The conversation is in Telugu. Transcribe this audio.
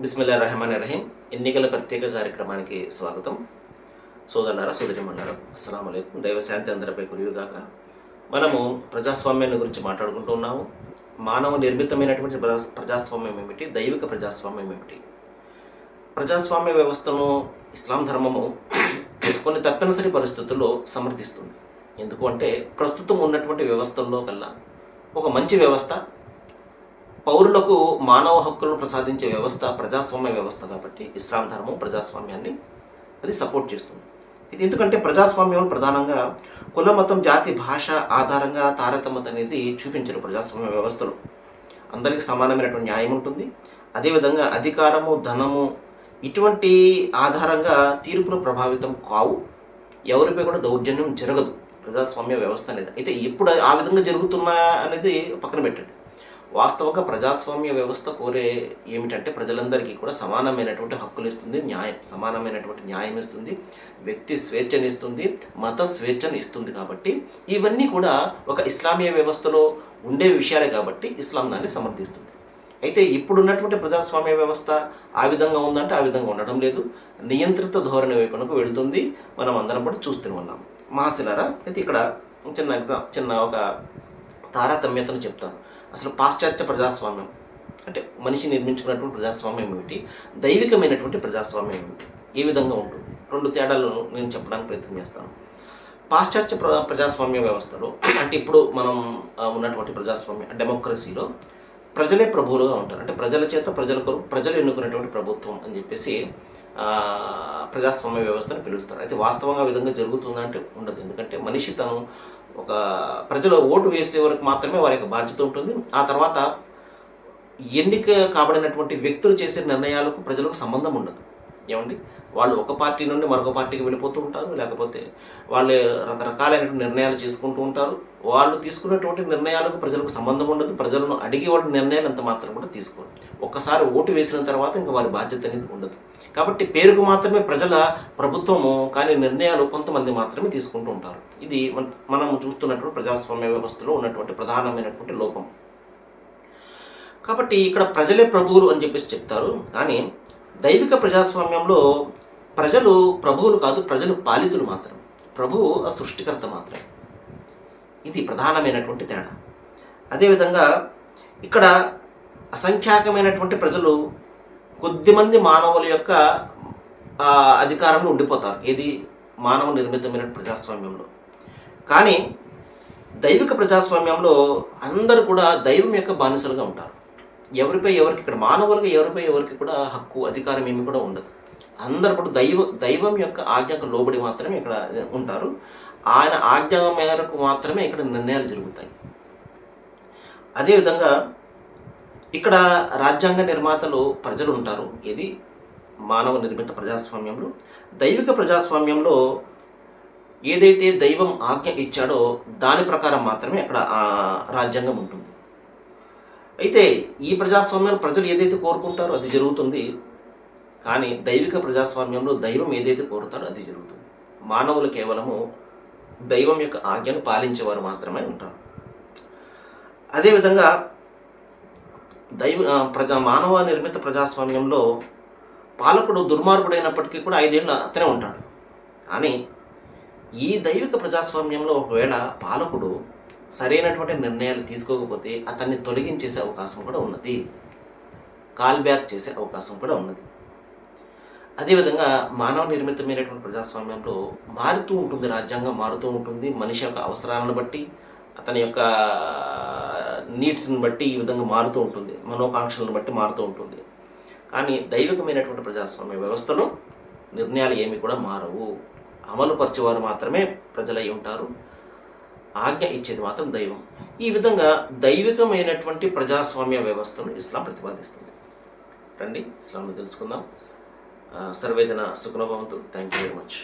బిస్మిల్లాహిర్రహమానిర్రహీం. ఎన్నికల ప్రత్యేక కార్యక్రమానికి స్వాగతం. సోదరులారా, సోదరిమణులారా, అస్సలాము అలైకుం. దైవశాంతి అందరిపై కురియుగాక. మనము ప్రజాస్వామ్యాన్ని గురించి మాట్లాడుకుంటూ ఉన్నాము. మానవ నిర్మితమైనటువంటి ప్రజాస్వామ్యం ఏమిటి, దైవిక ప్రజాస్వామ్యం ఏమిటి? ప్రజాస్వామ్య వ్యవస్థను ఇస్లాం ధర్మము కొన్ని తప్పనిసరి పరిస్థితుల్లో సమర్థిస్తుంది. ఎందుకు అంటే ప్రస్తుతం ఉన్నటువంటి వ్యవస్థల్లో కల్లా ఒక మంచి వ్యవస్థ, పౌరులకు మానవ హక్కులను ప్రసాదించే వ్యవస్థ ప్రజాస్వామ్య వ్యవస్థ. కాబట్టి ఇస్లాం ధర్మం ప్రజాస్వామ్యాన్ని అది సపోర్ట్ చేస్తుంది. ఇది ఎందుకంటే ప్రజాస్వామ్యం ప్రధానంగా కుల, మతం, జాతి, భాష ఆధారంగా తారతమ్యత అనేది చూపించరు. ప్రజాస్వామ్య వ్యవస్థలో అందరికీ సమానమైనటువంటి న్యాయం ఉంటుంది. అదేవిధంగా అధికారము, ధనము ఇటువంటి ఆధారంగా తీర్పులు ప్రభావితం కావు. ఎవరిపై కూడా దౌర్జన్యం జరగదు ప్రజాస్వామ్య వ్యవస్థ అనేది. అయితే ఇప్పుడు ఆ విధంగా జరుగుతున్నా అనేది పక్కన పెట్టండి. వాస్తవంగా ప్రజాస్వామ్య వ్యవస్థ కోరే ఏమిటంటే ప్రజలందరికీ కూడా సమానమైనటువంటి హక్కులు ఇస్తుంది, సమానమైనటువంటి న్యాయం ఇస్తుంది, వ్యక్తి స్వేచ్ఛను ఇస్తుంది, మత స్వేచ్ఛను ఇస్తుంది. కాబట్టి ఇవన్నీ కూడా ఒక ఇస్లామీయ వ్యవస్థలో ఉండే విషయాలే కాబట్టి ఇస్లాం దాన్ని సమర్థిస్తుంది. అయితే ఇప్పుడున్నటువంటి ప్రజాస్వామ్య వ్యవస్థ ఆ విధంగా ఉందంటే ఆ విధంగా ఉండడం లేదు. నియంత్రిత ధోరణి వైపునకు వెళుతుంది. మనం అందరం కూడా చూస్తూనే ఉన్నాం. మహాశిలారా, అయితే ఇక్కడ చిన్న ఒక తారతమ్యతను చెప్తాను. అసలు పాశ్చాత్య ప్రజాస్వామ్యం అంటే మనిషి నిర్మించుకున్నటువంటి ప్రజాస్వామ్యం ఏమిటి, దైవికమైనటువంటి ప్రజాస్వామ్యం ఏమిటి, ఏ విధంగా ఉంటుంది? రెండు తేడాలను నేను చెప్పడానికి ప్రయత్నం చేస్తాను. పాశ్చాత్య ప్రజాస్వామ్య వ్యవస్థలో అంటే ఇప్పుడు మనం ఉన్నటువంటి ప్రజాస్వామ్య డెమోక్రసీలో ప్రజలే ప్రభువులుగా ఉంటారు. అంటే ప్రజల చేత ప్రజలు ఎన్నుకునేటువంటి ప్రభుత్వం అని చెప్పేసి ప్రజాస్వామ్య వ్యవస్థను పిలుస్తారు. అయితే వాస్తవంగా ఆ విధంగా జరుగుతుందంటే ఉండదు. ఎందుకంటే మనిషి తను ఒక ప్రజలు ఓటు వేసే వరకు మాత్రమే వారి యొక్క బాధ్యత ఉంటుంది. ఆ తర్వాత ఎన్నిక కాబడినటువంటి వ్యక్తులు చేసే నిర్ణయాలకు ప్రజలకు సంబంధం ఉండదు. ఏమండి, వాళ్ళు ఒక పార్టీ నుండి మరొక పార్టీకి వెళ్ళిపోతూ ఉంటారు, లేకపోతే వాళ్ళు రకరకాలైనటువంటి నిర్ణయాలు చేసుకుంటూ ఉంటారు. వాళ్ళు తీసుకున్నటువంటి నిర్ణయాలకు ప్రజలకు సంబంధం ఉండదు. ప్రజలను అడిగి వాళ్ళ నిర్ణయాలు అంత మాత్రం కూడా తీసుకోరు. ఒక్కసారి ఓటు వేసిన తర్వాత ఇంకా వారి బాధ్యత అనేది ఉండదు. కాబట్టి పేరుకు మాత్రమే ప్రజల ప్రభుత్వము, కానీ నిర్ణయాలు కొంతమంది మాత్రమే తీసుకుంటూ ఉంటారు. ఇది మనం చూస్తున్నటువంటి ప్రజాస్వామ్య వ్యవస్థలో ఉన్నటువంటి ప్రధానమైనటువంటి లోపం. కాబట్టి ఇక్కడ ప్రజలే ప్రభువులు అని చెప్పేసి చెప్తారు. కానీ దైవిక ప్రజాస్వామ్యంలో ప్రజలు ప్రభువులు కాదు, ప్రజలు పాలితులు మాత్రమే. ప్రభువు ఆ సృష్టికర్త మాత్రమే. ఇది ప్రధానమైనటువంటి తేడా. అదేవిధంగా ఇక్కడ అసంఖ్యాకమైనటువంటి ప్రజలు కొద్దిమంది మానవుల యొక్క అధికారంలో ఉండిపోతారు. ఏది మానవ నిర్మితమైన ప్రజాస్వామ్యంలో. కానీ దైవిక ప్రజాస్వామ్యంలో అందరూ కూడా దైవం యొక్క బానిసలుగా ఉంటారు. ఎవరికి ఇక్కడ మానవులుగా ఎవరికి కూడా హక్కు, అధికారం ఏమి కూడా ఉండదు. అందరూ కూడా దైవం యొక్క ఆజ్ఞకు లోబడి మాత్రమే ఇక్కడ ఉంటారు. ఆయన ఆజ్ఞ మేరకు మాత్రమే ఇక్కడ నిర్ణయాలు జరుగుతాయి. అదేవిధంగా ఇక్కడ రాజ్యాంగ నిర్మాతలు ప్రజలు ఉంటారు. ఇది మానవ నిర్మిత ప్రజాస్వామ్యంలో. దైవిక ప్రజాస్వామ్యంలో ఏదైతే దైవం ఆజ్ఞ ఇచ్చాడో దాని ప్రకారం మాత్రమే అక్కడ రాజ్యాంగం ఉంటుంది. అయితే ఈ ప్రజాస్వామ్యంలో ప్రజలు ఏదైతే కోరుకుంటారో అది జరుగుతుంది. కానీ దైవిక ప్రజాస్వామ్యంలో దైవం ఏదైతే కోరుతాడో అది జరుగుతుంది. మానవులు కేవలము దైవం యొక్క ఆజ్ఞను పాలించేవారు మాత్రమే ఉంటారు. అదేవిధంగా మానవ నిర్మిత ప్రజాస్వామ్యంలో పాలకుడు దుర్మార్గుడైనప్పటికీ కూడా 5 ఏళ్ళు అతనే ఉంటాడు. కానీ ఈ దైవిక ప్రజాస్వామ్యంలో ఒకవేళ పాలకుడు సరైనటువంటి నిర్ణయాలు తీసుకోకపోతే అతన్ని తొలగించేసే అవకాశం కూడా ఉన్నది, కాల్ బ్యాక్ చేసే అవకాశం కూడా ఉన్నది. అదేవిధంగా మానవ నిర్మితమైనటువంటి ప్రజాస్వామ్యంలో మారుతూ ఉంటుంది, రాజ్యాంగం మారుతూ ఉంటుంది. మనిషి యొక్క అవసరాలను బట్టి, అతని యొక్క నీడ్స్ని బట్టి ఈ విధంగా మారుతూ ఉంటుంది, మనోకాంక్షలను బట్టి మారుతూ ఉంటుంది. కానీ దైవికమైనటువంటి ప్రజాస్వామ్య వ్యవస్థలో నిర్ణయాలు ఏమి కూడా మారవు. అమలు పరిచేవారు మాత్రమే ప్రజలై ఉంటారు. ఆజ్ఞ ఇచ్చేది మాత్రం దైవం. ఈ విధంగా దైవికమైనటువంటి ప్రజాస్వామ్య వ్యవస్థను ఇస్లాం ప్రతిపాదిస్తుంది. రండి ఇస్లాంను తెలుసుకుందాం. సర్వేజన సుఖనో భవంతు. Thank you very much.